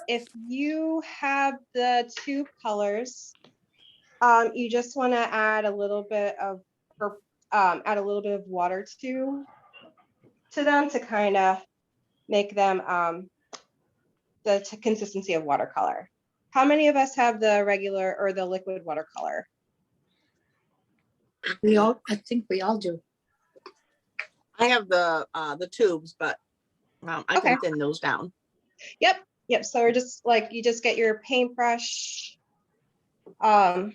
if you have the tube colors, you just want to add a little bit of water to them to kind of make them the consistency of watercolor. How many of us have the regular or the liquid watercolor? I think we all do. I have the tubes, but I can thin those down. Yep. So we're just like, you just get your paintbrush, yeah,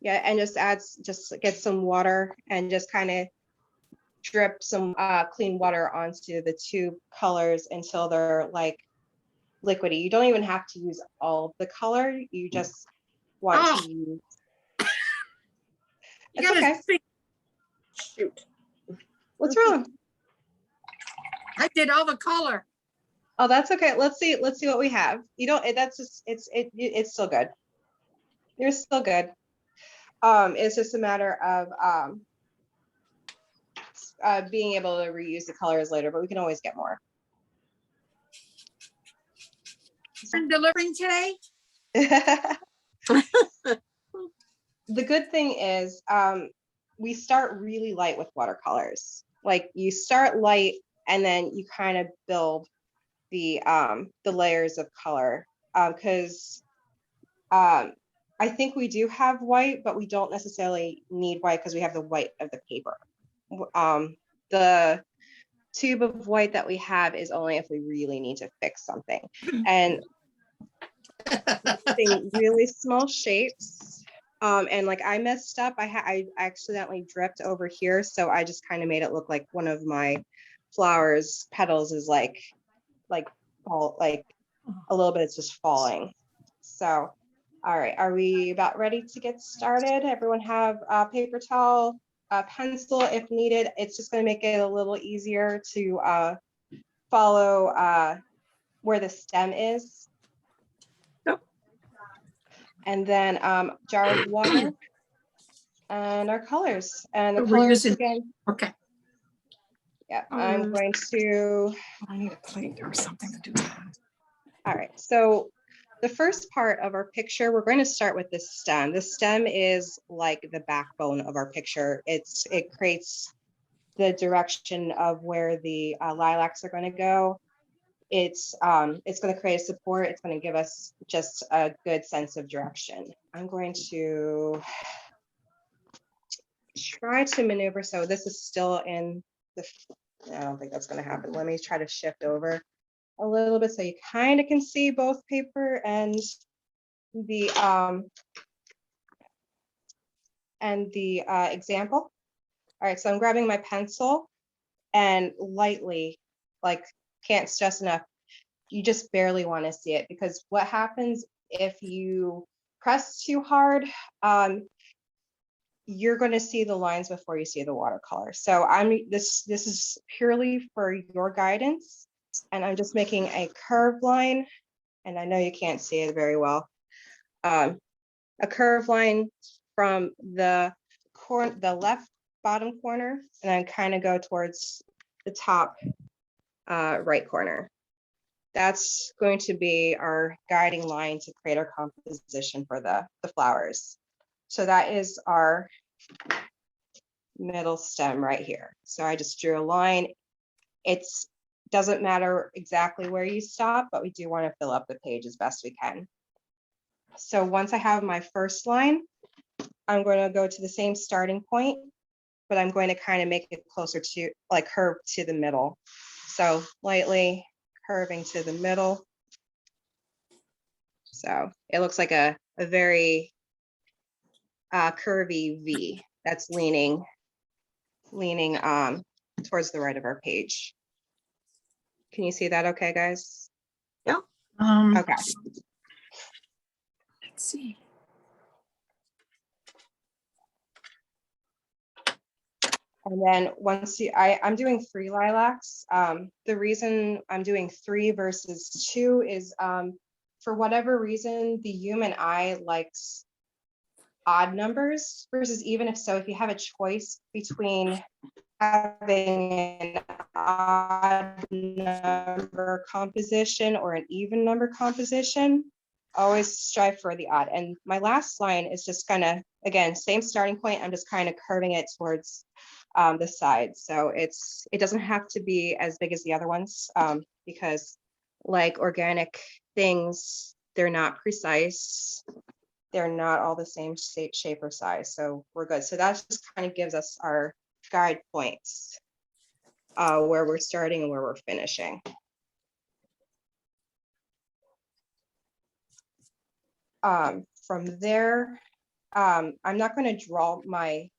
and just get some water and just kind of drip some clean water onto the tube colors until they're like liquidy. You don't even have to use all of the color. You just want to use. It's okay. Shoot. What's wrong? I did all the color. Oh, that's okay. Let's see what we have. You don't, that's just, it's still good. You're still good. It's just a matter of being able to reuse the colors later, but we can always get more. I'm delivering today. The good thing is we start really light with watercolors. Like you start light and then you kind of build the layers of color, because I think we do have white, but we don't necessarily need white because we have the white of the paper. The tube of white that we have is only if we really need to fix something. And really small shapes. And like I messed up, I accidentally dripped over here. So I just kind of made it look like one of my flowers petals is like a little bit, it's just falling. So, all right, are we about ready to get started? Everyone have a paper towel, a pencil if needed. It's just going to make it a little easier to follow where the stem is. Yep. And then jar of water and our colors. And the colors again. Okay. Yeah, I'm going to. I need a plate or something to do that. All right, so the first part of our picture, we're going to start with the stem. The stem is like the backbone of our picture. It creates the direction of where the lilacs are going to go. It's going to create support. It's going to give us just a good sense of direction. I'm going to try to maneuver. So this is still in the, I don't think that's going to happen. Let me try to shift over a little bit so you kind of can see both paper and the example. All right, so I'm grabbing my pencil and lightly, like can't stress enough, you just barely want to see it, because what happens if you press too hard, you're going to see the lines before you see the watercolor. So this is purely for your guidance, and I'm just making a curved line, and I know you can't see it very well. A curved line from the left bottom corner, and then kind of go towards the top right corner. That's going to be our guiding line to create our composition for the flowers. So that is our middle stem right here. So I just drew a line. It doesn't matter exactly where you stop, but we do want to fill up the page as best we can. So once I have my first line, I'm going to go to the same starting point, but I'm going to kind of make it closer to, like, curve to the middle. So lightly curving to the middle. So it looks like a very curvy V that's leaning towards the right of our page. Can you see that okay, guys? Yeah. Okay. Let's see. And then once I'm doing 3 lilacs. The reason I'm doing 3 versus 2 is for whatever reason, the human eye likes odd numbers versus even. If you have a choice between having an odd number composition or an even number composition, always strive for the odd. And my last line is just kind of, again, same starting point. I'm just kind of curving it towards the side. So it doesn't have to be as big as the other ones because like organic things, they're not precise. They're not all the same shape or size. So we're good. So that just kind of gives us our guide points where we're starting and where we're finishing. From there, I'm not going to draw my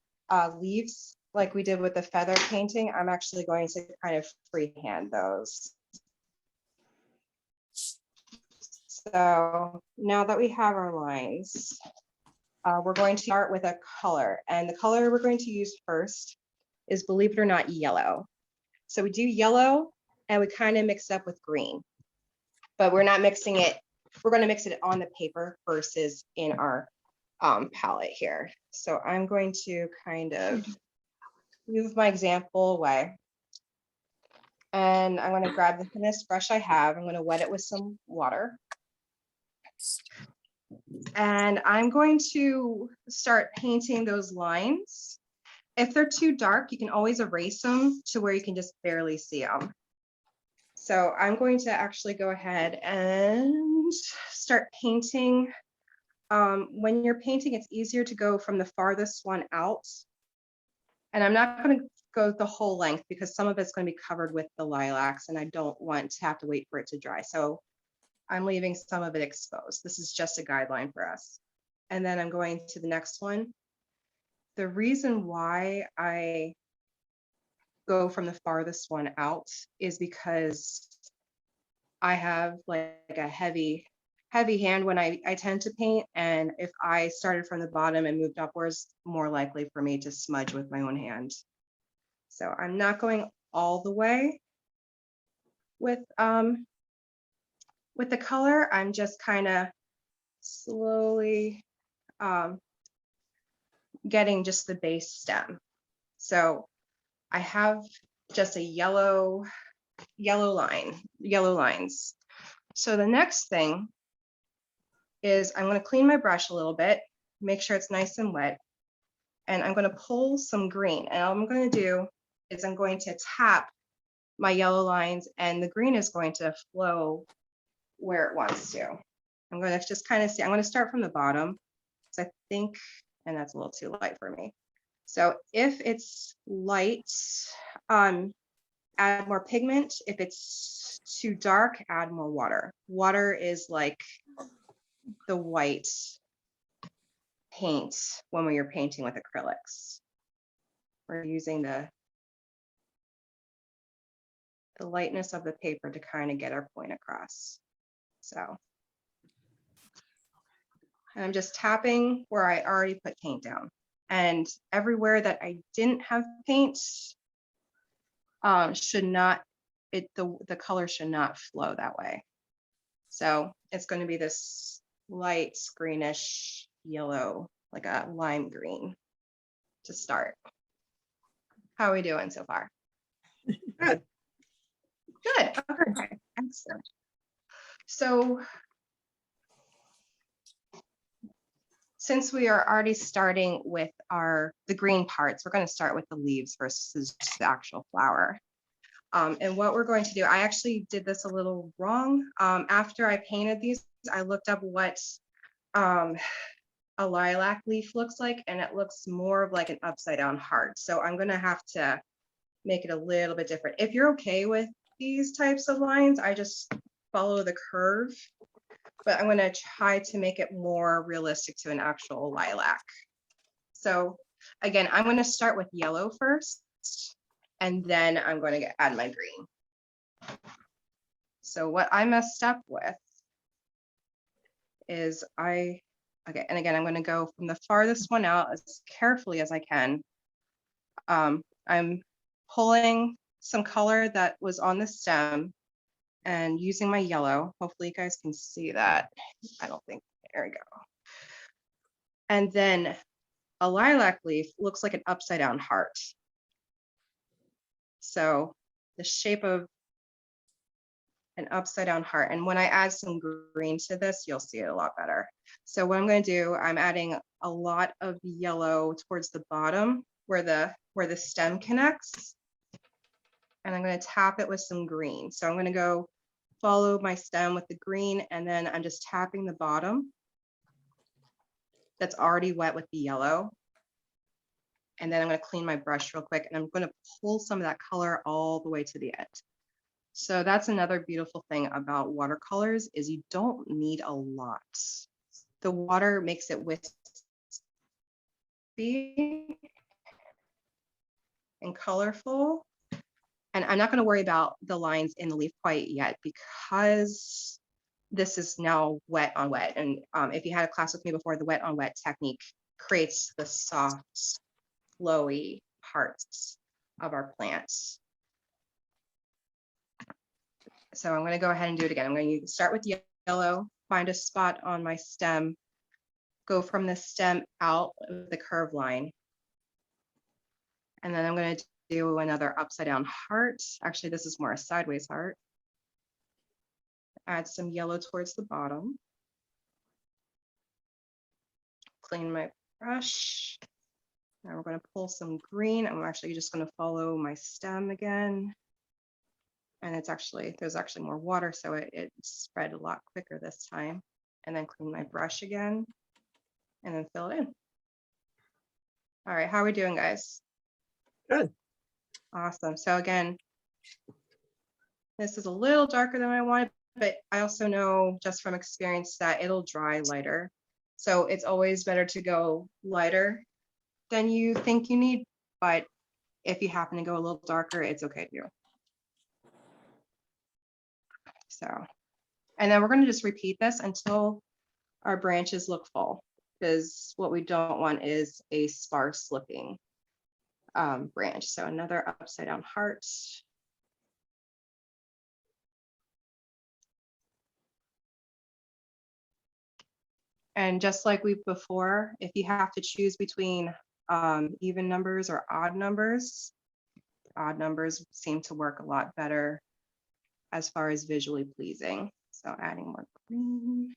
leaves like we did with the feather painting. I'm actually going to kind of freehand those. So now that we have our lines, we're going to start with a color. And the color we're going to use first is, believe it or not, yellow. So we do yellow and we kind of mix up with green, but we're not mixing it. We're going to mix it on the paper versus in our palette here. So I'm going to kind of move my example away. And I'm going to grab the thinnest brush I have. I'm going to wet it with some water. And I'm going to start painting those lines. If they're too dark, you can always erase them to where you can just barely see them. So I'm going to actually go ahead and start painting. When you're painting, it's easier to go from the farthest one out. And I'm not going to go the whole length because some of it's going to be covered with the lilacs and I don't want to have to wait for it to dry. So I'm leaving some of it exposed. This is just a guideline for us. And then I'm going to the next one. The reason why I go from the farthest one out is because I have like a heavy hand when I tend to paint. And if I started from the bottom and moved upwards, more likely for me to smudge with my own hand. So I'm not going all the way with the color. I'm just kind of slowly getting just the base stem. So I have just a yellow lines. So the next thing is I'm going to clean my brush a little bit, make sure it's nice and wet, and I'm going to pull some green. And all I'm going to do is I'm going to tap my yellow lines and the green is going to flow where it wants to. I'm going to just kind of see, I'm going to start from the bottom. So I think, and that's a little too light for me. So if it's light, add more pigment. If it's too dark, add more water. Water is like the white paint when you're painting with acrylics. We're using the lightness of the paper to kind of get our point across. So I'm just tapping where I already put paint down. And everywhere that I didn't have paint, should not, the color should not flow that way. So it's going to be this light greenish yellow, like a lime green to start. How are we doing so far? Good. Good. Okay. Excellent. So since we are already starting with the green parts, we're going to start with the leaves versus the actual flower. And what we're going to do, I actually did this a little wrong. After I painted these, I looked up what a lilac leaf looks like, and it looks more of like an upside down heart. So I'm going to have to make it a little bit different. If you're okay with these types of lines, I just follow the curve, but I'm going to try to make it more realistic to an actual lilac. So again, I'm going to start with yellow first, and then I'm going to add my green. So what I messed up with is okay, and again, I'm going to go from the farthest one out as carefully as I can. I'm pulling some color that was on the stem and using my yellow. Hopefully you guys can see that. I don't think, there we go. And then a lilac leaf looks like an upside down heart. So the shape of an upside down heart. And when I add some green to this, you'll see it a lot better. So what I'm going to do, I'm adding a lot of yellow towards the bottom where the stem connects. And I'm going to tap it with some green. So I'm going to go follow my stem with the green, and then I'm just tapping the bottom that's already wet with the yellow. And then I'm going to clean my brush real quick, and I'm going to pull some of that color all the way to the end. So that's another beautiful thing about watercolors is you don't need a lot. The water makes it wispy and colorful. And I'm not going to worry about the lines in the leaf quite yet because this is now wet on wet. And if you had a class with me before, the wet on wet technique creates the soft, flowy parts of our plants. So I'm going to go ahead and do it again. I'm going to start with yellow, find a spot on my stem, go from the stem out of the curve line. And then I'm going to do another upside down heart. Actually, this is more a sideways heart. Add some yellow towards the bottom. Clean my brush. Now we're going to pull some green. I'm actually just going to follow my stem again. And there's actually more water, so it spread a lot quicker this time. And then clean my brush again, and then fill it in. All right, how are we doing, guys? Good. Awesome. So again, this is a little darker than I wanted, but I also know just from experience that it'll dry lighter. So it's always better to go lighter than you think you need. But if you happen to go a little darker, it's okay too. So, and then we're going to just repeat this until our branches look full, because what we don't want is a sparse looking branch. So another upside down heart. And just like we before, if you have to choose between even numbers or odd numbers seem to work a lot better as far as visually pleasing. So adding more green,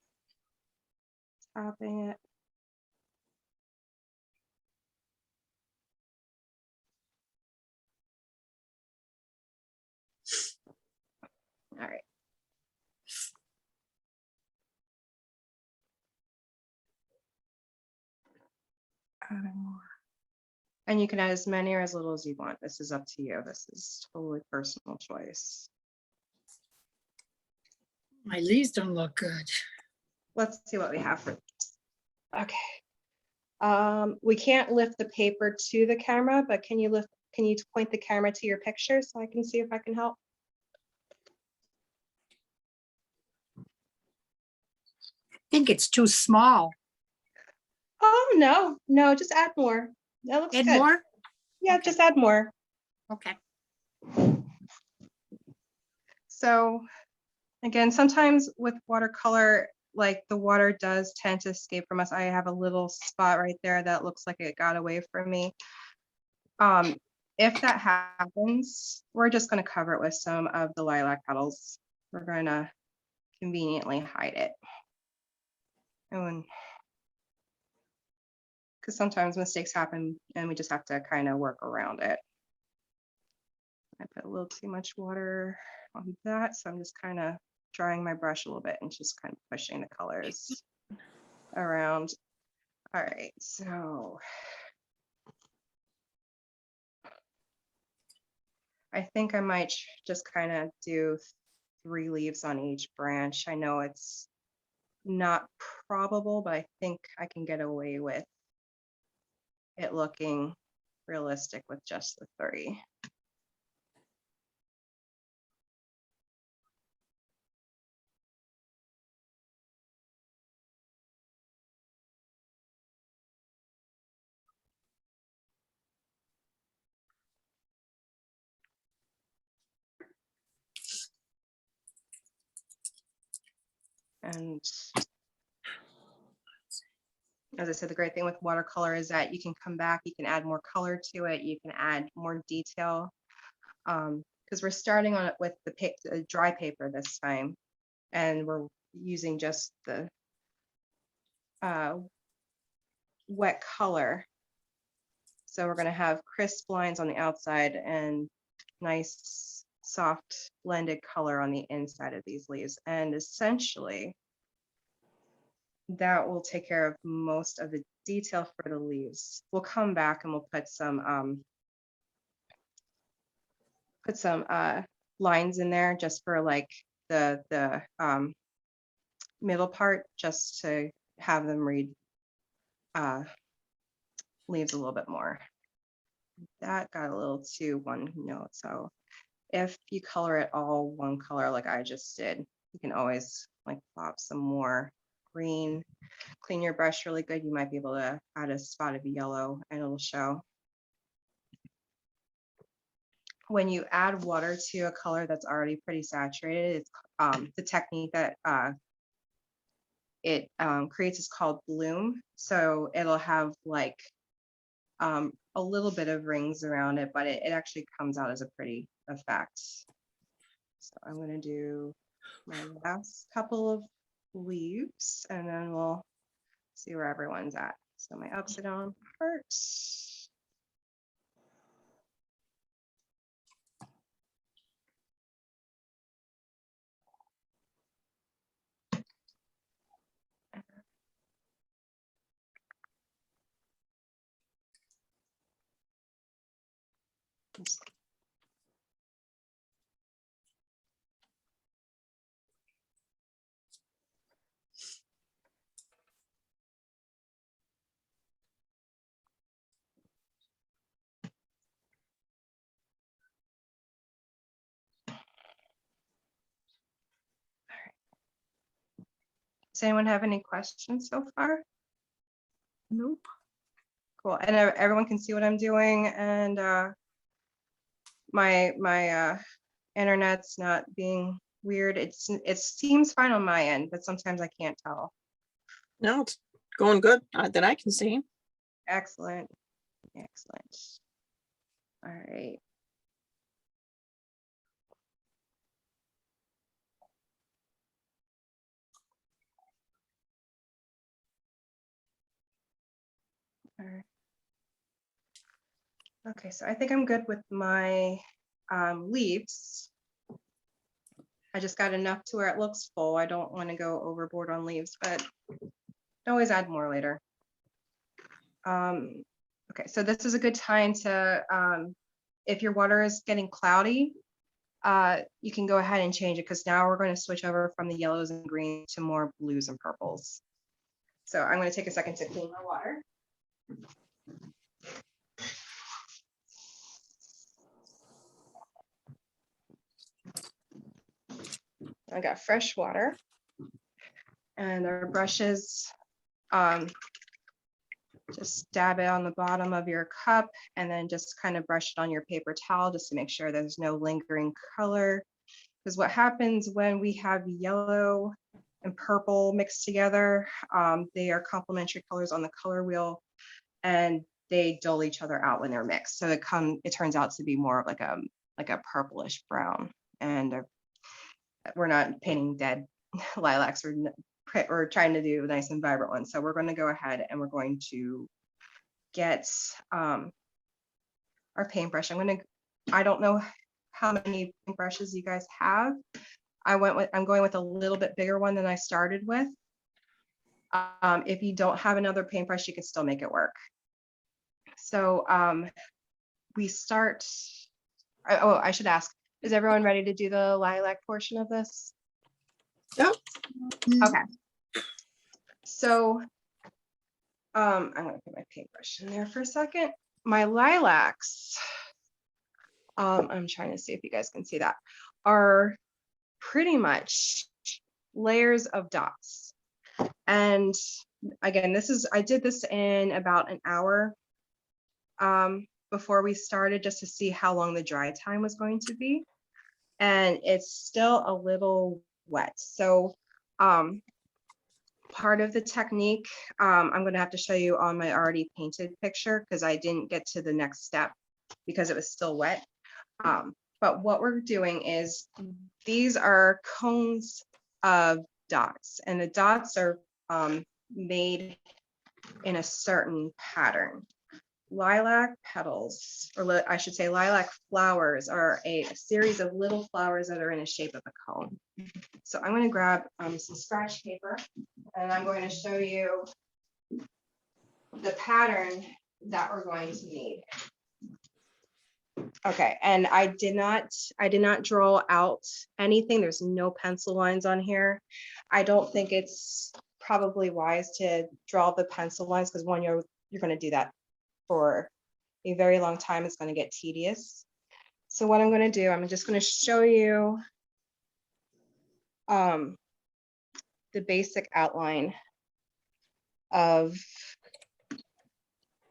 tapping it. All right. Adding more. And you can add as many or as little as you want. This is up to you. This is totally personal choice. My leaves don't look good. Let's see what we have for this. Okay. We can't lift the paper to the camera, but can you point the camera to your picture so I can see if I can help? I think it's too small. Oh, no, just add more. That looks Add good. more? Yeah, Okay. just add more. Okay. So again, sometimes with watercolor, like the water does tend to escape from us. I have a little spot right there that looks like it got away from me. If that happens, we're just going to cover it with some of the lilac petals. We're going to conveniently hide it. Because sometimes mistakes happen and we just have to kind of work around it. I put a little too much water on that, so I'm just kind of drying my brush a little bit and just kind of pushing the colors around. All right, so I think I might just kind of do 3 leaves on each branch. I know it's not probable, but I think I can get away with it looking realistic with just the 3. And as I said, the great thing with watercolor is that you can come back, you can add more color to it, you can add more detail. because we're starting on it with the dry paper this time, and we're using just the wet color. So we're going to have crisp lines on the outside and nice soft blended color on the inside of these leaves. And essentially that will take care of most of the detail for the leaves. We'll come back and we'll put some lines in there just for like the middle part, just to have them read leaves a little bit more. That got a little too one note. So if you color it all one color like I just did, you can always like pop some more green, clean your brush really good. You might be able to add a spot of yellow and it'll show. When you add water to a color that's already pretty saturated, it's the technique that it creates is called bloom. So it'll have like a little bit of rings around it, but it actually comes out as a pretty effect. So I'm going to do my last couple of leaves and then we'll see where everyone's at. So my upside down part. Does anyone have any questions so far? Nope. Cool. And everyone can see what I'm doing, and my internet's not being weird. It seems fine on my end, but sometimes I can't tell. No, it's going good that I can see. Excellent. Excellent. All right. All right. Okay, so I think I'm good with my leaves. I just got enough to where it looks full. I don't want to go overboard on leaves, but always add more later. Okay, so this is a good time to, if your water is getting cloudy, you can go ahead and change it because now we're going to switch over from the yellows and greens to more blues and purples. So I'm going to take a second to clean my water. I got fresh water and our brushes, just dab it on the bottom of your cup and then just kind of brush it on your paper towel just to make sure there's no lingering color. Because what happens when we have yellow and purple mixed together, they are complementary colors on the color wheel and they dull each other out when they're mixed. So it turns out to be more of like a purplish brown. And we're not painting dead lilacs. We're trying to do nice and vibrant ones. So we're going to go ahead and we're going to get our paintbrush. I don't know how many paintbrushes you guys have. I'm going with a little bit bigger one than I started with. If you don't have another paintbrush, you can still make it work. So we start, oh, I should ask, is everyone ready to do the lilac portion of this? Yep. Okay. So I'm gonna put my paintbrush in there for a second. My lilacs, I'm trying to see if you guys can see that, are pretty much layers of dots. And again, I did this in about an hour before we started just to see how long the dry time was going to be. And it's still a little wet. So part of the technique, I'm going to have to show you on my already painted picture because I didn't get to the next step because it was still wet. But but what we're doing is these are cones of dots, and the dots are made in a certain pattern. Lilac petals, or I should say lilac flowers, are a series of little flowers that are in a shape of a cone. So I'm going to grab some scratch paper, and I'm going to show you the pattern that we're going to need. Okay, and I did not draw out anything. There's no pencil lines on here. I don't think it's probably wise to draw the pencil lines, because one, you're going to do that for a very long time. It's going to get tedious. So what I'm going to do, I'm just going to show you the basic outline of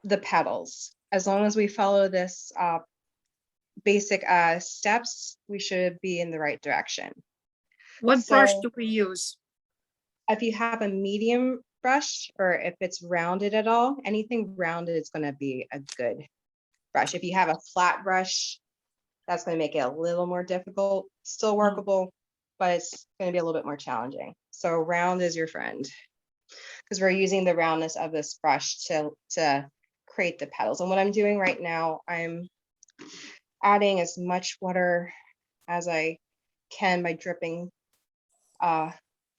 the petals. As long as we follow this basic steps, we should be in the right direction. What brush So- do we use? If you have a medium brush, or if it's rounded at all, anything rounded is going to be a good brush. If you have a flat brush, that's going to make it a little more difficult. Still workable, but it's going to be a little bit more challenging. So round is your friend, because we're using the roundness of this brush to create the petals. And what I'm doing right now, I'm adding as much water as I can by dripping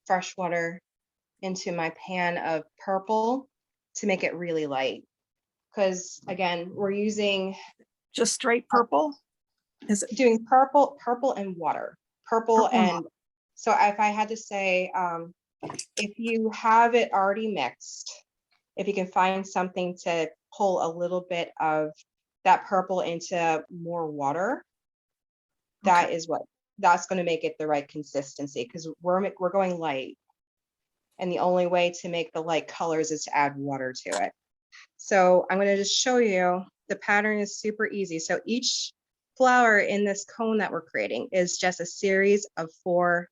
fresh water into my pan of purple to make it really light. Because again, we're using Just straight purple? Is it doing purple and water, purple Purple and and so if I had to say, if you have it already mixed, if you can find something to pull a little bit of that purple into more water, that is that's going to make it the right consistency, because we're going light, and the only way to make the light colors is to add water to it. So I'm going to just show you, the pattern is super easy. So each flower in this cone that we're creating is just a series of 4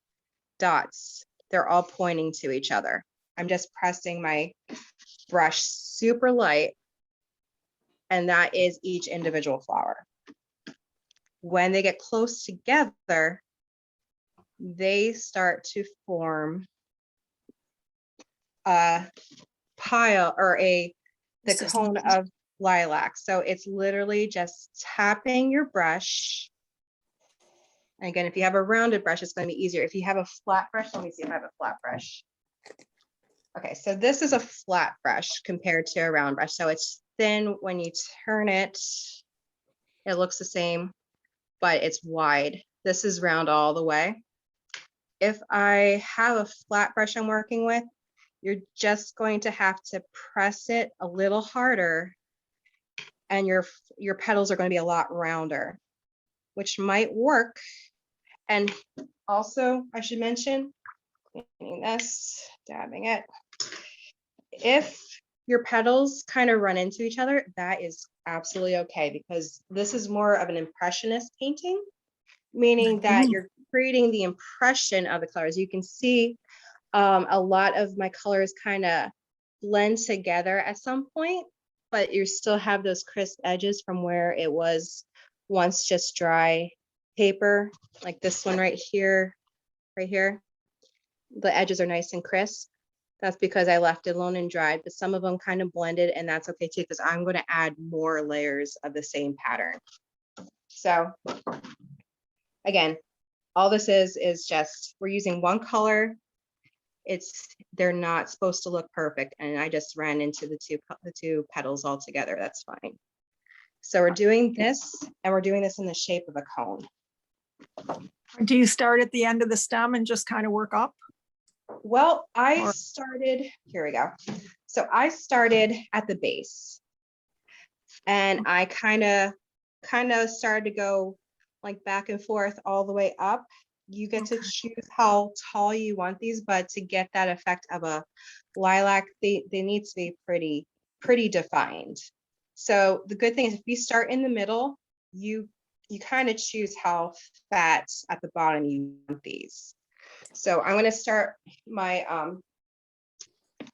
dots. They're all pointing to each other. I'm just pressing my brush super light, and that is each individual flower. When they get close together, they start to form a pile, or the This is cone nice. of lilac. So it's literally just tapping your brush. And again, if you have a rounded brush, it's going to be easier. If you have a flat brush, let me see if I have a flat brush. Okay, so this is a flat brush compared to a round brush. So it's thin. When you turn it, it looks the same, but it's wide. This is round all the way. If I have a flat brush I'm working with, you're just going to have to press it a little harder, and your petals are going to be a lot rounder, which might work. And also, I should mention, cleaning this, dabbing it, if your petals kind of run into each other, that is absolutely okay, because this is more of an impressionist painting, meaning that you're creating the impression of the colors. You can see a lot of my colors kind of blend together at some point, but you still have those crisp edges from where it was once just dry paper, like this one right here, right here. The edges are nice and crisp. That's because I left it alone and dried, but some of them kind of blended, and that's okay too, because I'm going to add more layers of the same pattern. So again, all this is just, we're using one color. They're not supposed to look perfect, and I just ran into the two petals all together. That's fine. So we're doing this, and we're doing this in the shape of a cone. Do you start at the end of the stem and just kind of work up? Well, I Or- started, here we go. So I started at the base, and I kind of started to go like back and forth all the way up. You get to choose how tall you want these, but to get that effect of a lilac, they need to be pretty defined. So the good thing is, if you start in the middle, you kind of choose how fat at the bottom you want these. So I'm going to start my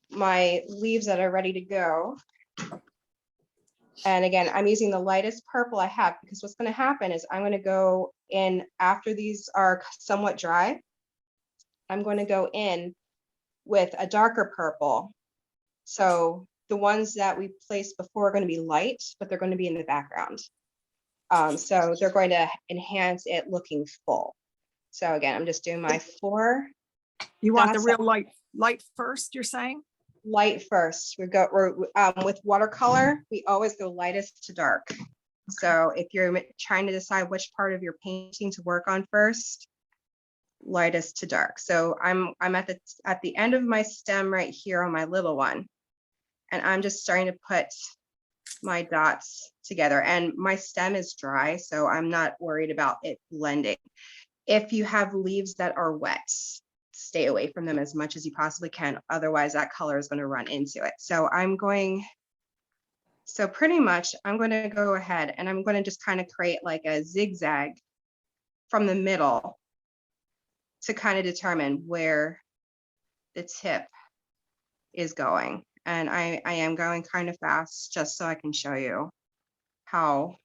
my leaves that are ready to go. And again, I'm using the lightest purple I have, because what's going to happen is I'm going to go in after these are somewhat dry, I'm going to go in with a darker purple. So the ones that we placed before are going to be light, but they're going to be in the background. So they're going to enhance it looking full. So again, I'm just doing my 4 You want the dots real light first, you're saying? light first. We're with watercolor, we always go lightest to dark. So if you're trying to decide which part of your painting to work on first, lightest to dark. So I'm at the end of my stem right here on my little one, and I'm just starting to put my dots together, and my stem is dry, so I'm not worried about it blending. If you have leaves that are wet, stay away from them as much as you possibly can. Otherwise, that color is going to run into it. So pretty much I'm going to go ahead and I'm going to just kind of create like a zigzag from the middle to kind of determine where the tip is going. And I am going kind of fast just so I can show you how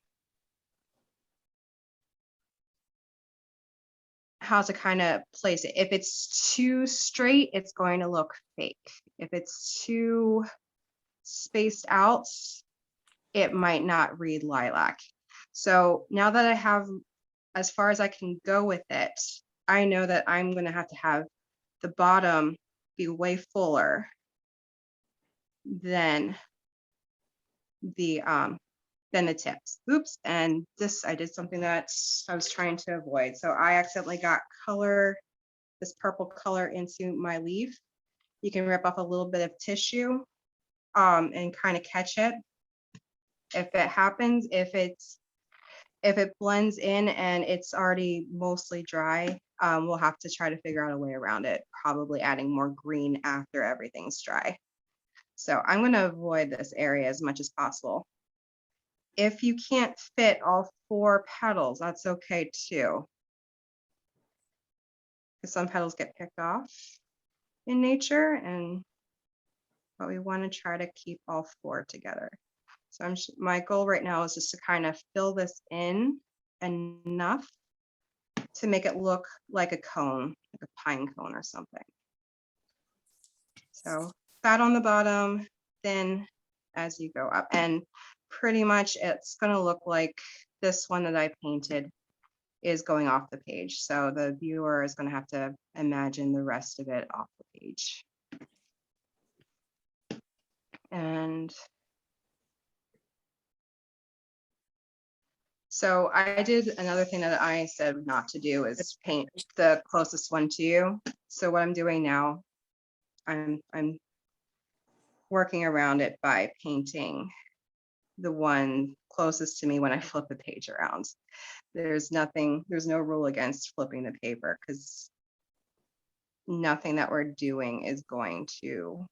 to kind of place it. If it's too straight, it's going to look fake. If it's too spaced out, it might not read lilac. So now that I have as far as I can go with it, I know that I'm going to have the bottom be way fuller than the tips. Oops, and I did something that I was trying to avoid. So I accidentally got this purple color into my leaf. You can rip off a little bit of tissue and kind of catch it. If it happens, if it blends in and it's already mostly dry, we'll have to try to figure out a way around it, probably adding more green after everything's dry. So I'm going to avoid this area as much as possible. If you can't fit all 4 petals, that's okay too. Because some petals get picked off in nature, but we want to try to keep all 4 together. So my goal right now is just to kind of fill this in enough to make it look like a cone, like a pine cone or something. So fat on the bottom, thin as you go up. And pretty much it's going to look like this one that I painted is going off the page. So the viewer is going to have to imagine the rest of it off the page. And so I did another thing that I said not to do is paint the closest one to you. So what I'm doing now, I'm working around it by painting the one closest to me when I flip the page around. There's no rule against flipping the paper because nothing that we're doing is going to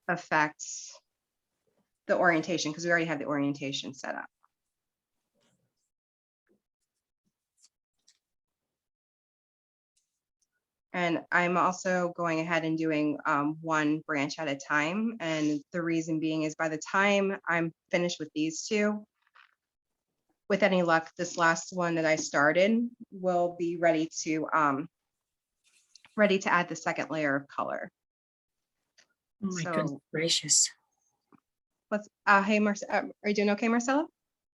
affect the orientation because we already have the orientation set up. And I'm also going ahead and doing one branch at a time. And the reason being is by the time I'm finished with these 2, with any luck, this last one that I started will be ready to add the second layer of color. Oh my goodness gracious. Hey, are you doing okay, Marcella?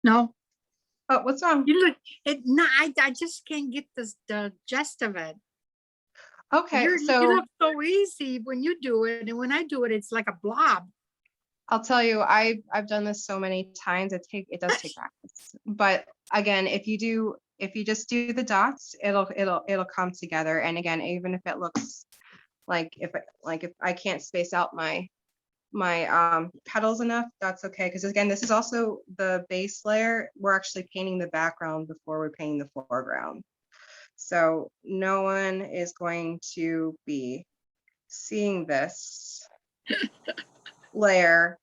No, Oh, what's wrong? you look it. No, I just can't get the gist of it. Okay, You so look so easy when you do it, and when I do it, it's like a blob. I'll tell you, I've done this so many times. It does take practice. But again, if you just do the dots, it'll come together. And again, even if it looks like if I can't space out my petals enough, that's okay. Because again, this is also the base layer. We're actually painting the background before we're painting the foreground. So no one is going to be seeing this layer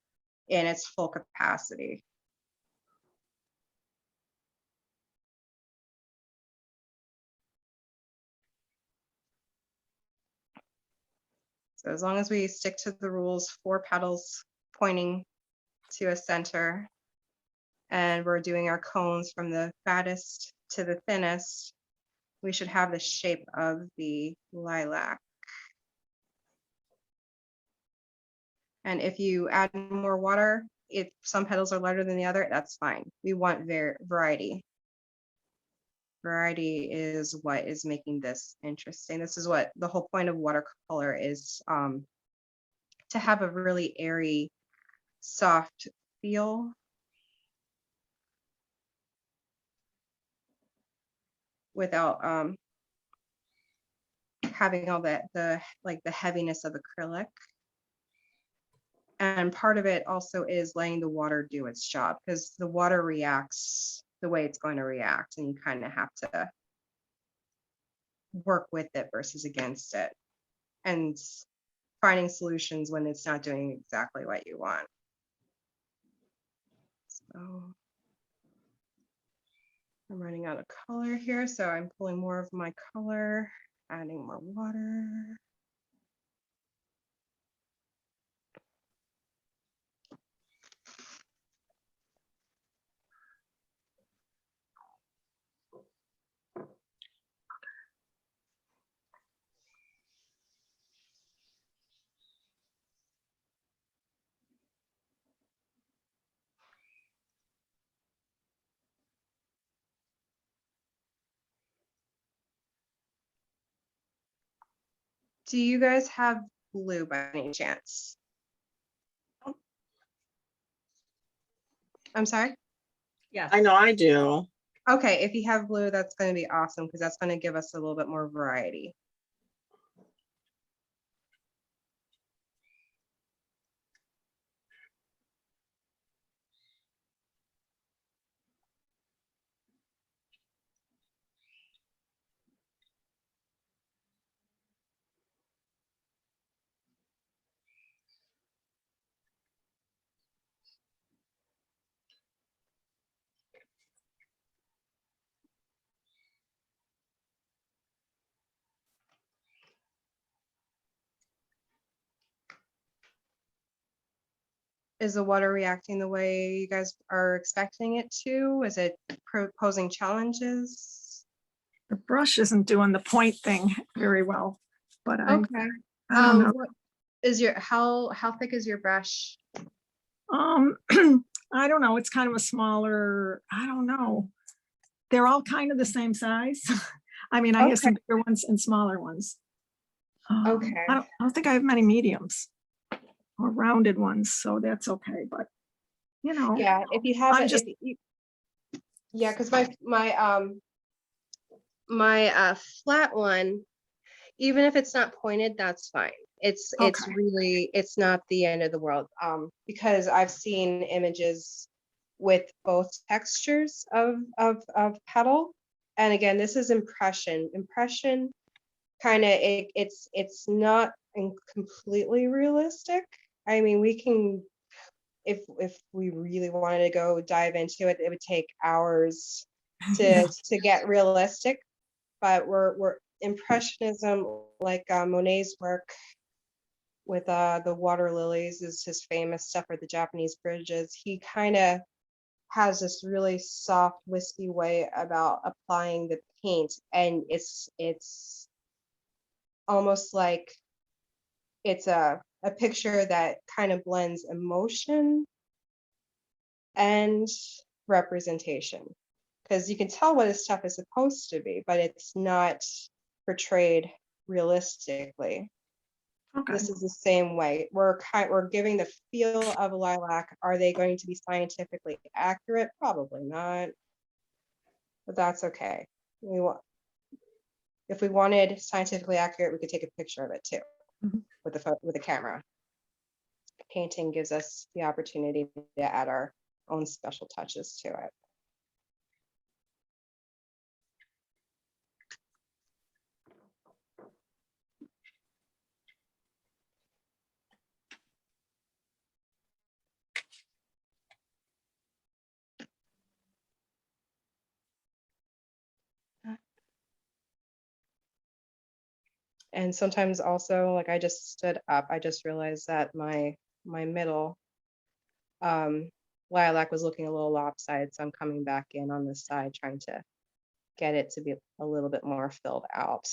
in its full capacity. So as long as we stick to the rules, 4 petals pointing to a center, and we're doing our cones from the fattest to the thinnest, we should have the shape of the lilac. And if you add more water, if some petals are lighter than the other, that's fine. We want variety. Variety is what is making this interesting. This is what the whole point of watercolor is, to have a really airy, soft feel. Without having all that, the heaviness of acrylic. And part of it also is letting the water do its job, because the water reacts the way it's going to react, and you kind of have to work with it versus against it, and finding solutions when it's not doing exactly what you want. So I'm running out of color here, so I'm pulling more of my color, adding more water. Do you guys have blue by any chance? I'm sorry? Yes. I know I do. Okay, if you have blue, that's going to be awesome, because that's going to give us a little bit more variety. Is the water reacting the way you guys are expecting it to? Is it posing challenges? The brush isn't doing the point thing very well, but I Okay. don't know. What is your, how thick is your brush? I don't know. It's kind of a smaller, I don't know. They're all kind of the same size. I mean, I have some bigger ones and smaller ones. Okay. I don't think I have many mediums or rounded ones, so that's okay. But you know, Yeah, if you have I'm it, just- yeah, because my flat one, even if it's not pointed, that's fine. It's Okay. really, it's not the end of the world. Because I've seen images with both textures of petal. And again, this is impression. Impression kind of, it's not completely realistic. I mean, we can, if we really wanted to go dive into it, it would take hours Yeah. to get realistic. But we're impressionism, like Monet's work with the water lilies is his famous stuff, or the Japanese bridges. He kind of has this really soft, wispy way about applying the paint, and it's almost like it's a picture that kind of blends emotion and representation, because you can tell what his stuff is supposed to be, but it's not portrayed realistically. Okay. This is the same way. We're giving the feel of a lilac. Are they going to be scientifically accurate? Probably not, but that's okay. If we wanted scientifically accurate, we could take a picture of it too, Mhm. with the camera. Painting gives us the opportunity to add our own special touches to it. And sometimes also, like I just stood up, I just realized that my middle lilac was looking a little lopsided, so I'm coming back in on this side, trying to get it to be a little bit more filled out.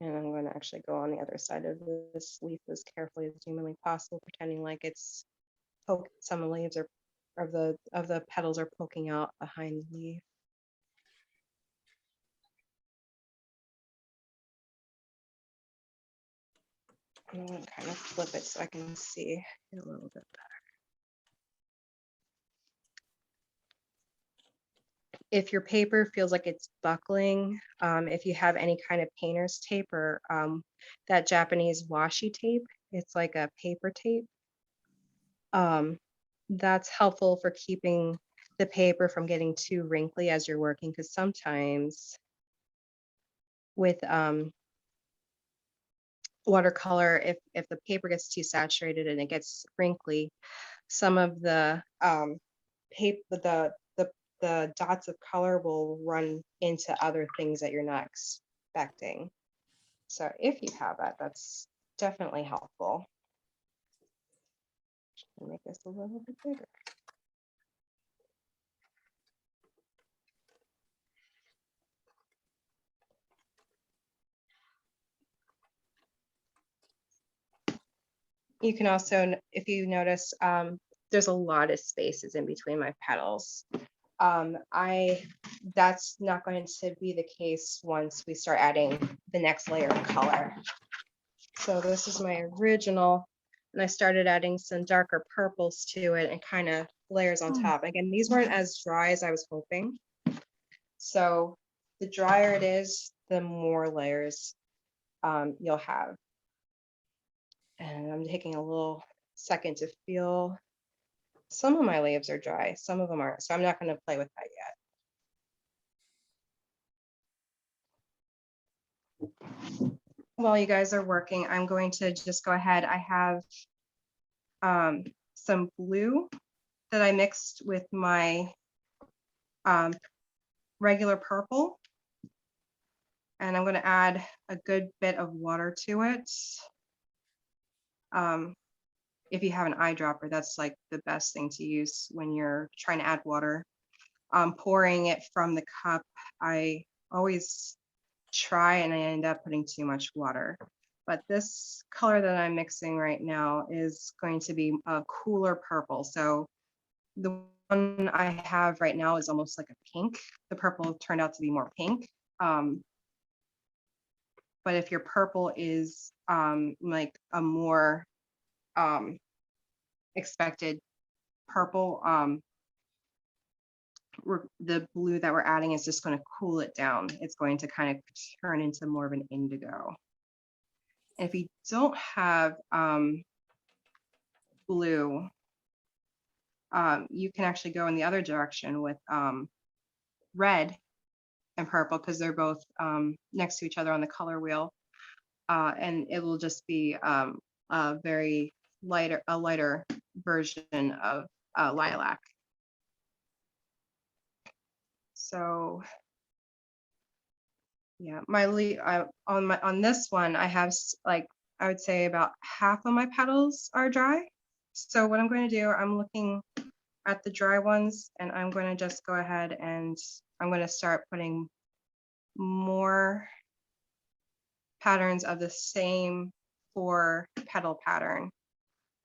And I'm going to actually go on the other side of this leaf as carefully as humanly possible, pretending like it's some leaves are of the petals are poking out behind the leaf. I'm going to kind of flip it so I can see it a little bit better. If your paper feels like it's buckling, if you have any kind of painter's tape or that Japanese washi tape, it's like a paper tape. That's helpful for keeping the paper from getting too wrinkly as you're working, because sometimes with watercolor, if the paper gets too saturated and it gets wrinkly, some of the paper, the dots of color will run into other things that you're not expecting. So if you have that, that's definitely helpful. Make this a little bit bigger. You can also, if you notice, there's a lot of spaces in between my petals. That's not going to be the case once we start adding the next layer of color. So this is my original, and I started adding some darker purples to it and kind of layers on top. Again, these weren't as dry as I was hoping. So the drier it is, the more layers you'll have. And I'm taking a little second to feel. Some of my leaves are dry, some of them aren't, so I'm not going to play with that yet. While you guys are working, I'm going to just go ahead. I have some blue that I mixed with my regular purple, and I'm going to add a good bit of water to it. If you have an eyedropper, that's like the best thing to use when you're trying to add water. Pouring it from the cup, I always try and I end up putting too much water. But this color that I'm mixing right now is going to be a cooler purple. So the one I have right now is almost like a pink. The purple turned out to be more pink. But if your purple is like a more expected purple, the blue that we're adding is just going to cool it down. It's going to kind of turn into more of an indigo. If you don't have blue, you can actually go in the other direction with red and purple, because they're both next to each other on the color wheel. And it will just be a very lighter version of lilac. So yeah, on this one, I have like, I would say about half of my petals are dry. So what I'm going to do, I'm looking at the dry ones, and I'm going to just go ahead and I'm going to start putting more patterns of the same 4 petal pattern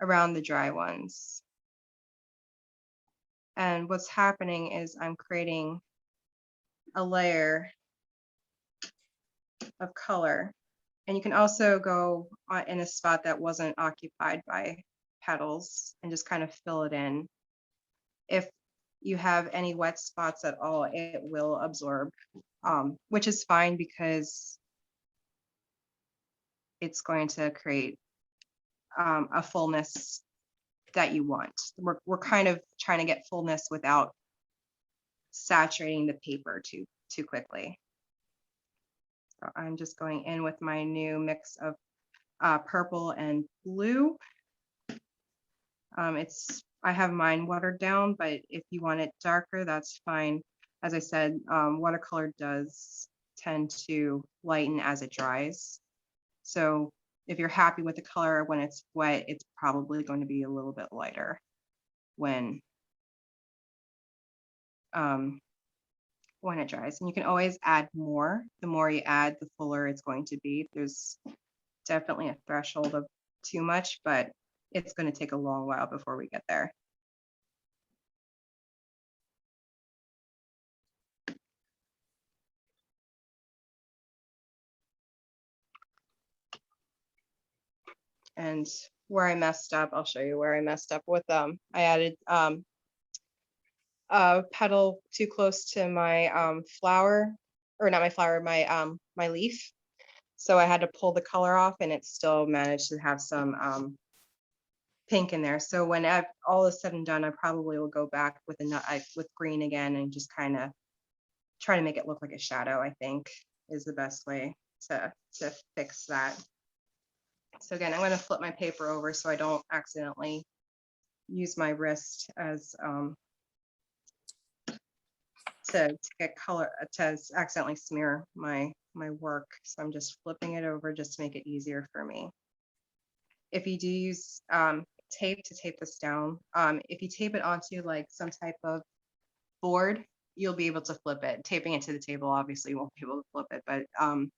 around the dry ones. And what's happening is I'm creating a layer of color. And you can also go in a spot that wasn't occupied by petals and just kind of fill it in. If you have any wet spots at all, it will absorb, which is fine because it's going to create a fullness that you want. We're kind of trying to get fullness without saturating the paper too quickly. So I'm just going in with my new mix of purple and blue. It's I have mine watered down, but if you want it darker, that's fine. As I said, watercolor does tend to lighten as it dries. So if you're happy with the color when it's wet, it's probably going to be a little bit lighter when it dries. And you can always add more. The more you add, the fuller it's going to be. There's definitely a threshold of too much, but it's going to take a long while before we get there. And where I messed up, I'll show you where I messed up with I added a petal too close to my flower, or not my flower, my leaf. So I had to pull the color off, and it still managed to have some pink in there. So when all is said and done, I probably will go back with with green again and just kind of try to make it look like a shadow, I think is the best way to fix that. So again, I'm going to flip my paper over so I don't accidentally use my wrist as to get color, to accidentally smear my work. So I'm just flipping it over just to make it easier for me. If you do use tape to tape this down, if you tape it onto like some type of board, you'll be able to flip it. Taping it to the table, obviously you won't be able to flip it, but if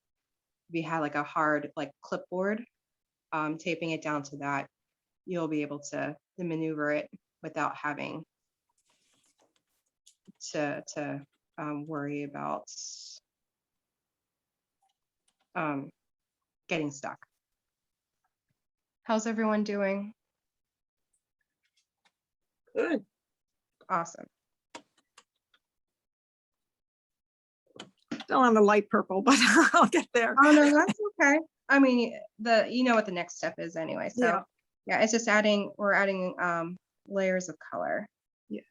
you have like a hard like clipboard, taping it down to that, you'll be able to maneuver it without having to worry about getting stuck. How's everyone doing? Good. Awesome. Still on the light purple, but I'll get there. Oh no, that's okay. I mean, you know what the next step is anyway. So Yeah. yeah, it's just we're adding layers of color. Yeah.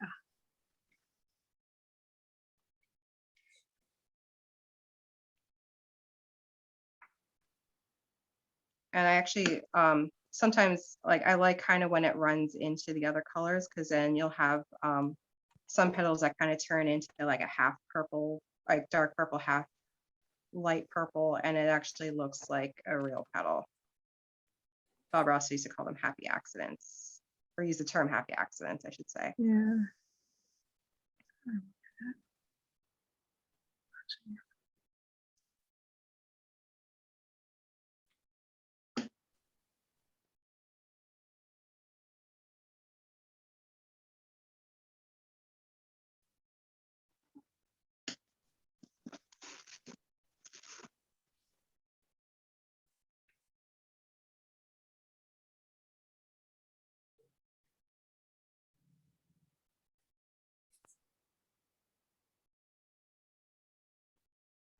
And I actually sometimes like I like kind of when it runs into the other colors, because then you'll have some petals that kind of turn into like a half purple, like dark purple, half light purple, and it actually looks like a real petal. Bob Ross used to call them happy accidents, or use the term happy accidents, I should say. Yeah.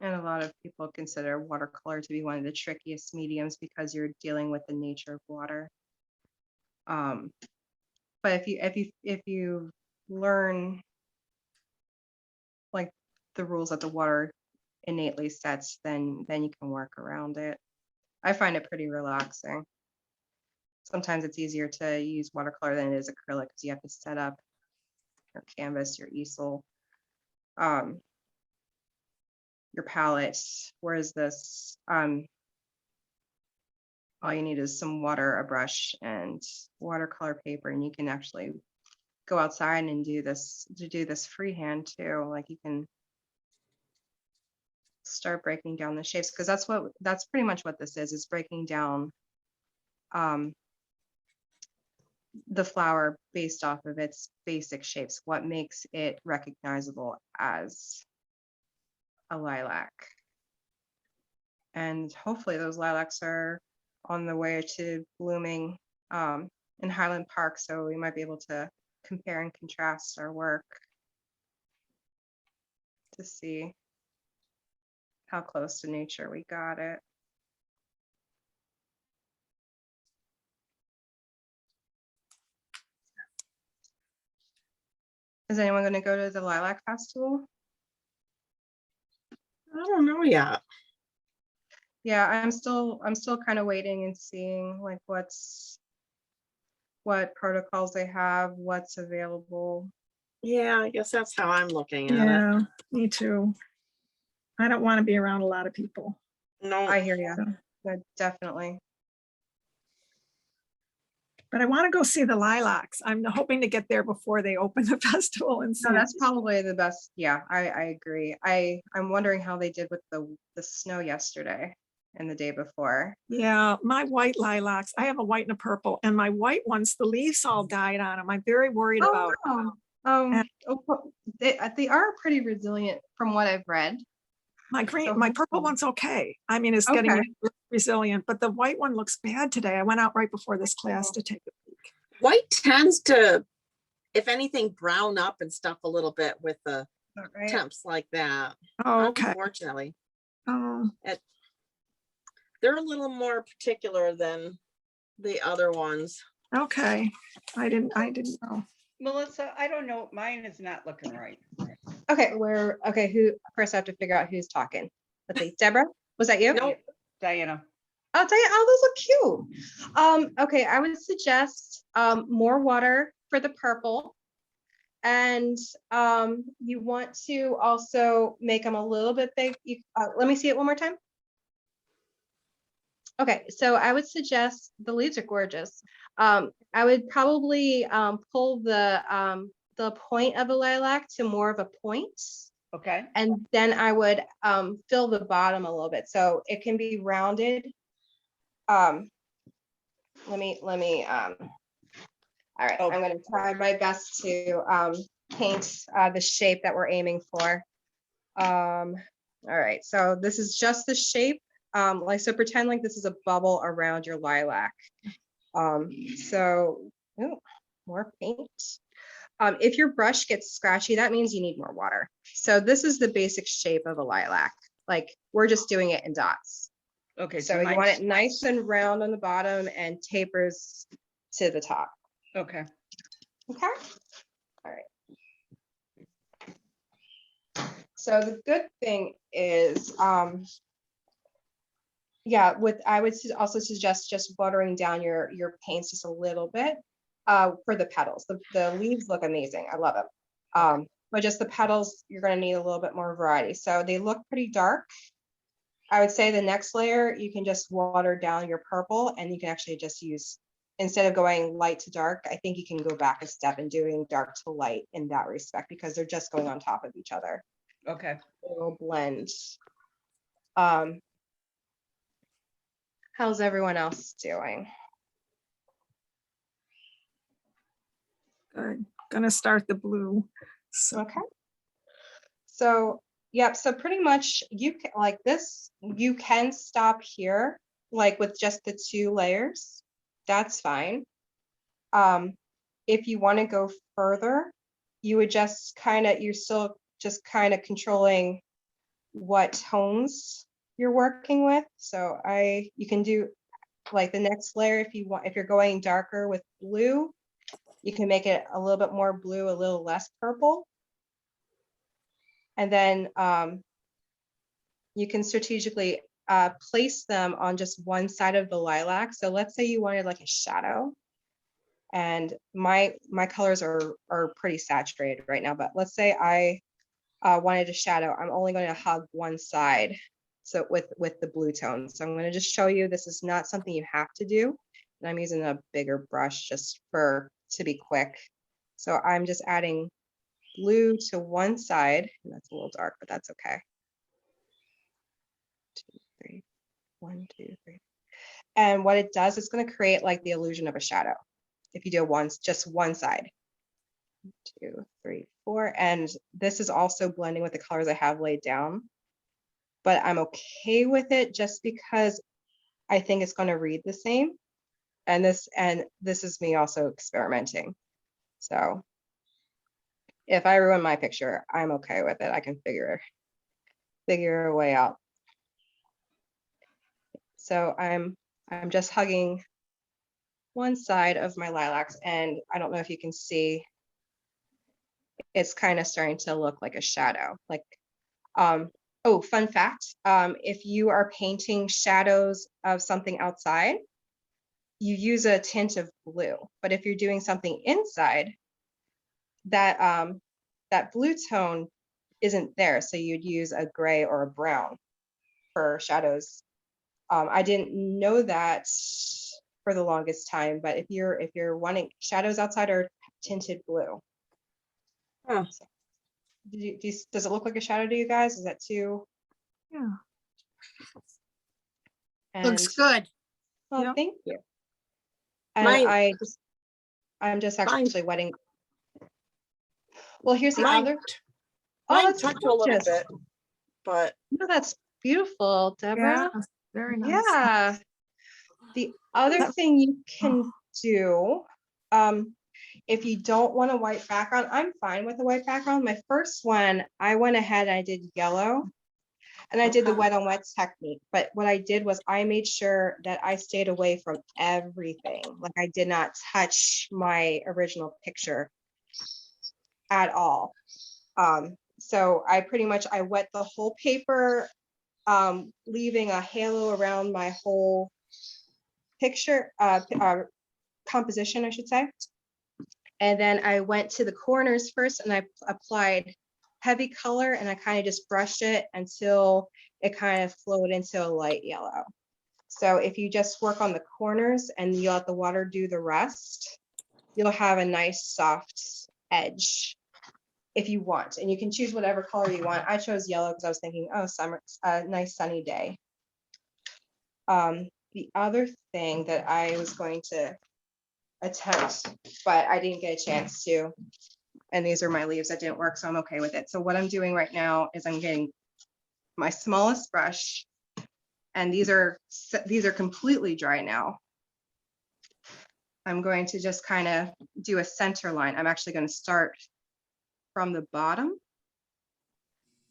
And a lot of people consider watercolor to be one of the trickiest mediums because you're dealing with the nature of water. But if you learn like the rules that the water innately sets, then you can work around it. I find it pretty relaxing. Sometimes it's easier to use watercolor than it is acrylic because you have to set up your canvas, your easel, your palette. Whereas this, all you need is some water, a brush, and watercolor paper, and you can actually go outside and do this freehand too. Like you can start breaking down the shapes, because that's pretty much what this is breaking down the flower based off of its basic shapes, what makes it recognizable as a lilac. And hopefully those lilacs are on the way to blooming in Highland Park, so we might be able to compare and contrast our work to see how close to nature we got it. Is anyone going to go to the Lilac Festival? I don't know yet. Yeah, I'm still kind of waiting and seeing like what's what protocols they have, what's available. Yeah, I guess that's how I'm looking at it. Yeah, me too. I don't want to be around a lot of people. No, I hear you. So, Definitely. but I want to go see the lilacs. I'm hoping to get there before they open the festival and see. No, it. that's probably the best. Yeah, I agree. I'm wondering how they did with the snow yesterday and the day before. Yeah, my white lilacs. I have a white and a purple, and my white ones, the leaves all died on them. I'm very worried about. Oh, And- they are pretty resilient from what I've read. My green, So my purple hopefully- one's okay. I mean, it's getting Okay. resilient, but the white one looks bad today. I went out right before this class to take a peek. white tends to, if anything, brown up and stuff a little bit with the All right. temps like that. Oh, okay. Unfortunately, Oh, they're a little more particular than the other ones. okay. I didn't know. Melissa, I don't know, mine is not looking right. Okay, who first I have to figure out who's talking. Let's see. Deborah, was that you? Nope, Diana. Oh, Diane, oh, those look cute. Okay, I would suggest more water for the purple. And you want to also make them a little bit big. Let me see it one more time. Okay, so I would suggest, the leaves are gorgeous. I would probably pull the point of a lilac to more of a point. Okay, And then I would fill the bottom a little bit so it can be rounded. Let me all right, Oh. I'm gonna try my best to paint the shape that we're aiming for. All right, so this is just the shape. Like, so pretend like this is a bubble around your lilac. So, ooh, more paint. If your brush gets scratchy, that means you need more water. So this is the basic shape of a lilac. Like, we're just doing it in dots. okay. So you want it nice and round on the bottom and tapers to the top. Okay, Okay. All right. So the good thing is, yeah, I would also suggest just watering down your paints just a little bit for the petals. The leaves look amazing. I love them. But just the petals, you're going to need a little bit more variety. So they look pretty dark. I would say the next layer, you can just water down your purple, and you can actually just use, instead of going light to dark, I think you can go back a step and doing dark to light in that respect, because they're just going on top of each other. okay. It will blend. How's everyone else doing? Good. Gonna start the blue. So, Okay. So, yep, so pretty much you can, like this, you can stop here, like with just the 2 layers. That's fine. If you want to go further, you would just you're still just kind of controlling what tones you're working with. So you can do like the next layer if you want, if you're going darker with blue, you can make it a little bit more blue, a little less purple. And then you can strategically place them on just one side of the lilac. So let's say you wanted like a shadow, and my colors are pretty saturated right now, but let's say I wanted a shadow. I'm only going to hug one side, so with the blue tone. So I'm going to just show you, this is not something you have to do, and I'm using a bigger brush just to be quick. So I'm just adding blue to one side, and that's a little dark, but that's okay. 2, 3, 1, 2, 3. And what it does, it's going to create like the illusion of a shadow if you do just one side. 1, 2, 3, 4. And this is also blending with the colors I have laid down, but I'm okay with it just because I think it's going to read the same. And this is me also experimenting. So if I ruin my picture, I'm okay with it. I can figure a way out. So I'm just hugging one side of my lilacs, and I don't know if you can see, it's kind of starting to look like a shadow. Like, oh, fun fact, if you are painting shadows of something outside, you use a tint of blue. But if you're doing something inside, that blue tone isn't there. So you'd use a gray or a brown for shadows. I didn't know that for the longest time, but if you're wanting shadows outside are tinted blue. Huh. So, does it look like a shadow to you guys? Is that too? Yeah. Looks And good. well, Yep. thank you. And Mine- I'm just Mine- actually wetting. Well, here's the Mine- other. Mine that's touch a little gorgeous. bit, but No, that's beautiful, Deborah. Yeah, very nice. Yeah. The other That- thing you can do, if you don't want a white background, I'm fine with a white background. My first one, I went ahead and I did yellow and I did the Okay. wet on wet technique. But what I did was I made sure that I stayed away from everything. Like I did not touch my original picture at all. So I pretty much, I wet the whole paper, leaving a halo around my whole picture, composition, I should say. And then I went to the corners first and I applied heavy color and I kind of just brushed it until it kind of flowed into a light yellow. So if you just work on the corners and you let the water do the rest, you'll have a nice soft edge if you want. And you can choose whatever color you want. I chose yellow because I was thinking, oh, summer, a nice sunny day. The other thing that I was going to attempt, but I didn't get a chance to, and these are my leaves that didn't work, so I'm okay with it. So what I'm doing right now is I'm getting my smallest brush, and these are completely dry now. I'm going to just kind of do a center line. I'm actually going to start from the bottom,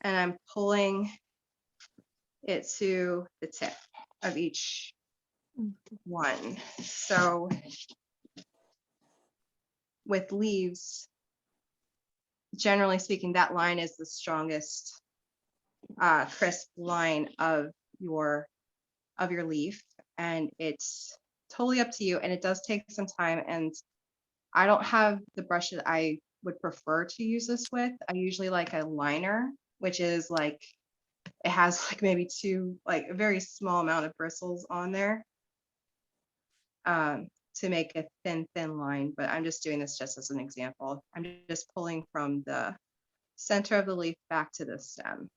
and I'm pulling it to the tip of each one. So with leaves, generally speaking, that line is the strongest crisp line of your leaf, and it's totally up to you, and it does take some time. And I don't have the brush that I would prefer to use this with. I usually like a liner, which is like, it has like maybe like a very small amount of bristles on there, to make a thin line. But I'm just doing this just as an example. I'm just pulling from the center of the leaf back to the stem.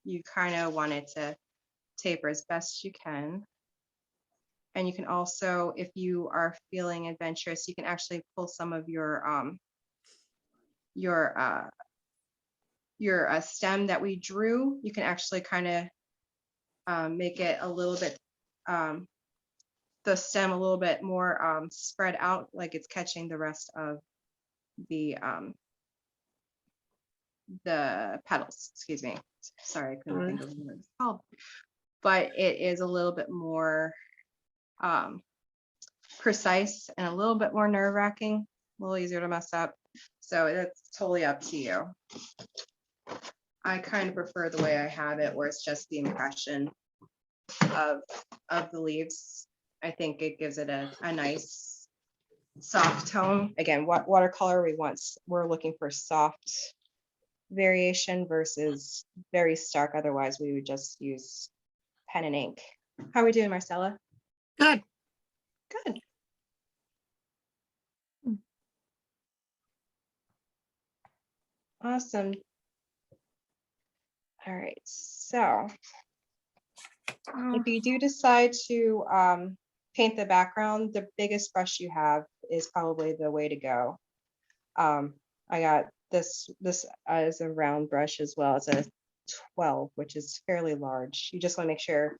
You kind of want it to taper as best you can. And you can also, if you are feeling adventurous, you can actually pull some of your stem that we drew. You can actually kind of make it a little bit, the stem a little bit more spread out, like it's catching the rest of the petals. Excuse me. Sorry, I couldn't think of what it's called. But it is a little bit more precise and a little bit more nerve-wracking, a little easier to mess up. So it's totally up to you. I kind of prefer the way I have it, where it's just the impression of the leaves. I think it gives it a nice soft tone. Again, what watercolor we're looking for soft variation versus very stark. Otherwise, we would just use pen and ink. How are we doing, Marcella? Good. Good. Awesome. All right, so if you do decide to paint the background, the biggest brush you have is probably the way to go. I got this is a round brush as well. It's a 12, which is fairly large. You just want to make sure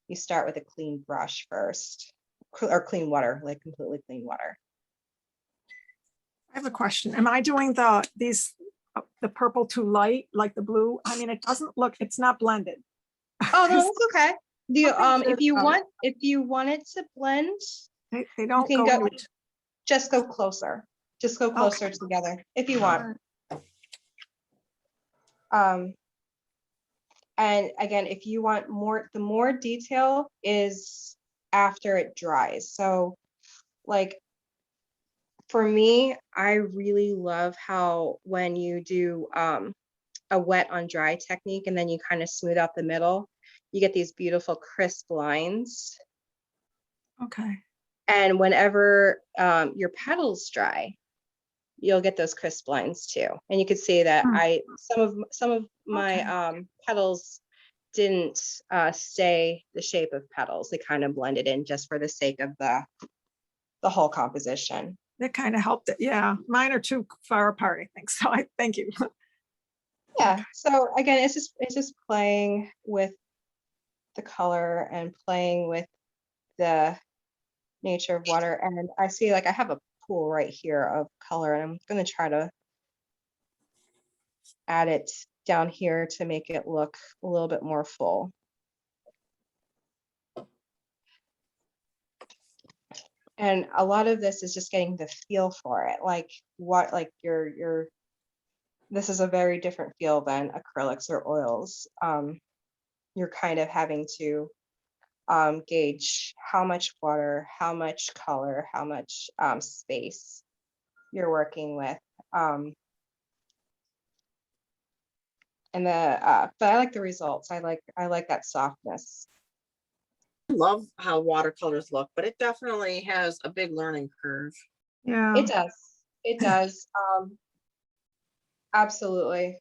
you start with a clean brush first, or clean water, like completely clean water. I have a question. Am I doing the purple too light, like the blue? I mean, it doesn't look, it's not blended. Oh, no, that's okay. Something If you about want it to blend, They don't can go go, into it. just go closer. Just go closer together if you want. And again, if you want more, the more detail is after it dries. So like, for me, I really love how when you do a wet on dry technique and then you kind of smooth out the middle, you get these beautiful crisp lines. Okay. And whenever your petals dry, you'll get those crisp lines too. And you could see that some of my Okay. petals didn't stay the shape of petals. They kind of blended in just for the sake of the whole composition. That kind of helped it. Yeah. Mine are too far apart, I think. So I thank you. Yeah. So again, it's just playing with the color and playing with the nature of water. And I see like I have a pool right here of color, and I'm going to try to add it down here to make it look a little bit more full. And a lot of this is just getting the feel for it. Like what, like this is a very different feel than acrylics or oils. You're kind of having to gauge how much water, how much color, how much space you're working with. But I like the results. I like that softness. I love how watercolors look, but it definitely has a big learning curve. Yeah. It does. It does. Absolutely.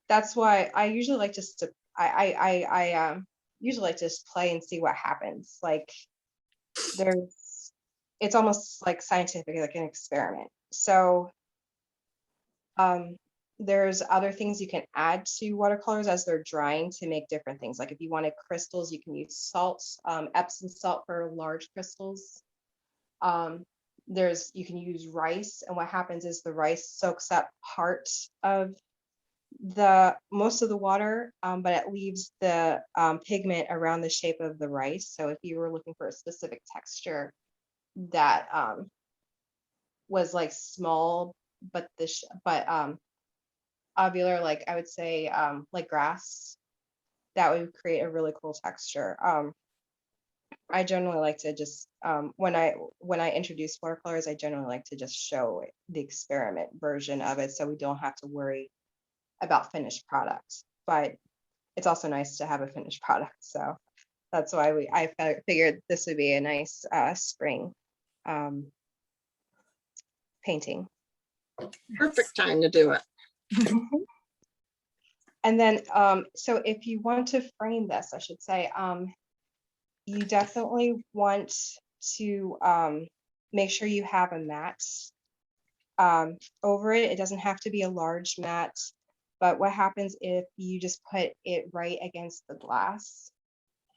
That's why I usually like just to I usually like to just play and see what happens. Like it's almost like scientific, like an experiment. So there's other things you can add to watercolors as they're drying to make different things. Like if you wanted crystals, you can use salt, Epsom salt for large crystals. You can use rice, and what happens is the rice soaks up part of most of the water, but it leaves the pigment around the shape of the rice. So if you were looking for a specific texture that was like small, but ovular, like I would say like grass, that would create a really cool texture. I generally like to just when I introduce watercolors, I generally like to just show the experiment version of it, so we don't have to worry about finished products. But it's also nice to have a finished product, so that's why I figured this would be a nice spring painting. Perfect time to do it. And then so if you want to frame this, I should say, you definitely want to make sure you have a mat over it. It doesn't have to be a large mat, but what happens if you just put it right against the glass?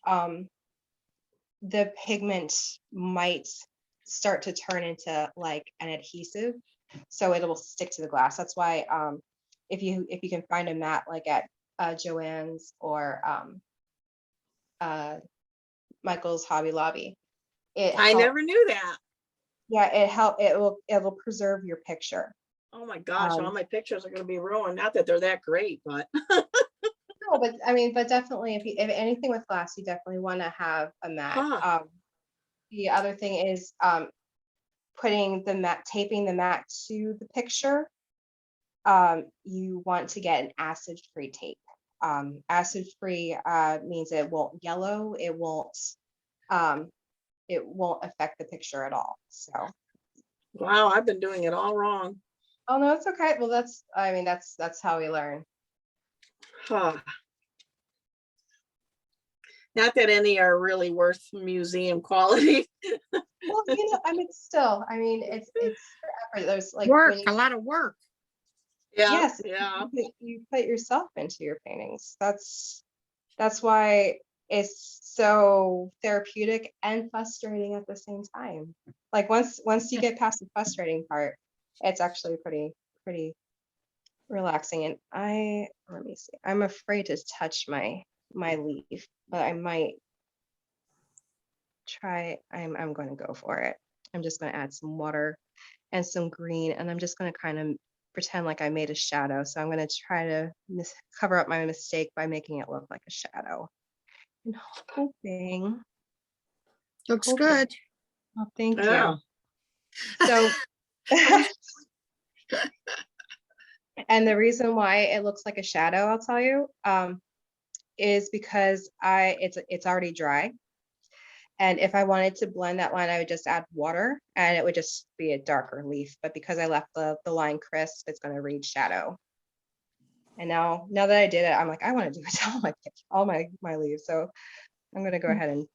The pigment might start to turn into like an adhesive, so it will stick to the glass. That's why if you can find a mat like at Joann's or Michael's Hobby Lobby, I never knew that. Yeah, it will preserve your picture. Oh my gosh, all my pictures are going to be ruined. Not that they're that great, but No, but I mean, but definitely if anything with glass, you definitely want to have a mat. Huh. The other thing is taping the mat to the picture. You want to get an acid-free tape. Acid-free means it won't yellow, it won't affect the picture at all. So Wow, I've been doing it all wrong. oh no, it's okay. Well, that's how we learn. Huh. Not that any are really worth museum quality. Well, I mean, still, I mean, it's effort. There's like Work, when a lot of work. Yeah, yes, yeah. you put yourself into your paintings. That's why it's so therapeutic and frustrating at the same time. Like once you get past the frustrating part, it's actually pretty relaxing. And let me see. I'm afraid to touch my leaf, but I might try. I'm going to go for it. I'm just going to add some water and some green, and I'm just going to kind of pretend like I made a shadow. So I'm going to try to cover up my mistake by making it look like a shadow. And hoping Looks good. Oh, thank Yeah. you. So, and the reason why it looks like a shadow, I'll tell you, is because it's already dry. And if I wanted to blend that line, I would just add water and it would just be a darker leaf. But because I left the line crisp, it's going to read shadow. And now that I did it, I'm like, I want to do it to all my leaves. So I'm going to go ahead and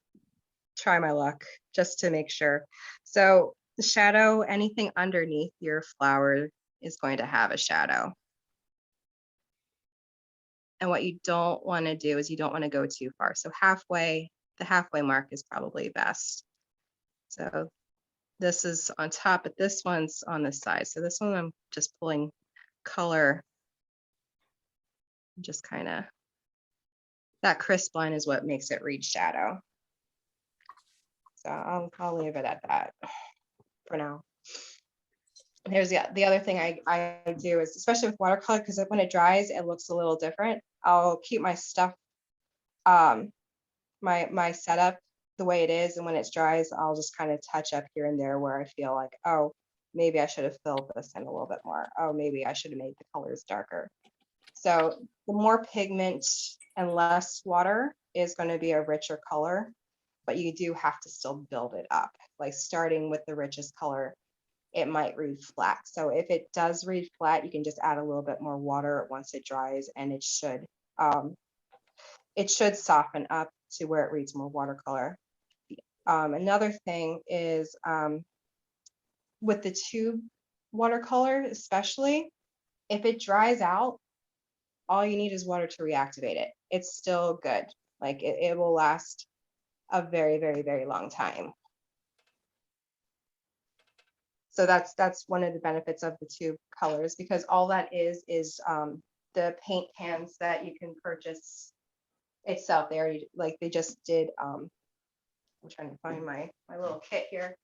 try my luck just to make sure. So the shadow, anything underneath your flower is going to have a shadow. And what you don't want to do is you don't want to go too far. So the halfway mark is probably best. So this is on top, but this one's on the side. So this one I'm just pulling color, just kind of, that crisp line is what makes it read shadow. So I'll leave it at that for now. Here's the other thing I do is, especially with watercolor, because when it dries, it looks a little different. I'll keep my stuff, my setup the way it is, and when it dries, I'll just kind of touch up here and there where I feel like, oh, maybe I should have filled this in a little bit more. Oh, maybe I should have made the colors darker. So the more pigment and less water is going to be a richer color, but you do have to still build it up. Like starting with the richest color, it might read flat. So if it does read flat, you can just add a little bit more water once it dries, and it should soften up to where it reads more watercolor. Another thing is with the tube watercolor, especially, if it dries out, all you need is water to reactivate it. It's still good. Like it will last a very, very, very long time. So that's one of the benefits of the tube colors, because all that is the paint cans that you can purchase itself. They already, like, they just did, I'm trying to find my little kit here.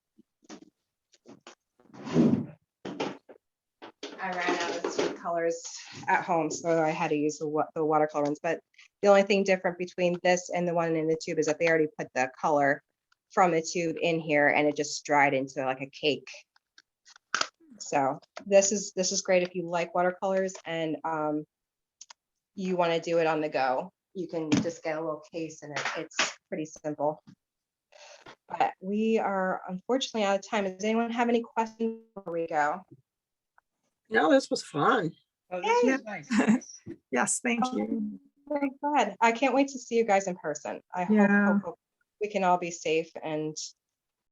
I ran out of tube colors at home, so I had to use the watercolor ones. But the only thing different between this and the one in the tube is that they already put the color from the tube in here, and it just dried into like a cake. So this is great if you like watercolors and you want to do it on the go. You can just get a little case, and it's pretty simple. But we are unfortunately out of time. Does anyone have any questions before we go? No, this was fun. Oh, this Yeah. is nice. Yes, thank you. Very good. I can't wait to see you guys in person. I Yeah. hope we can all be safe and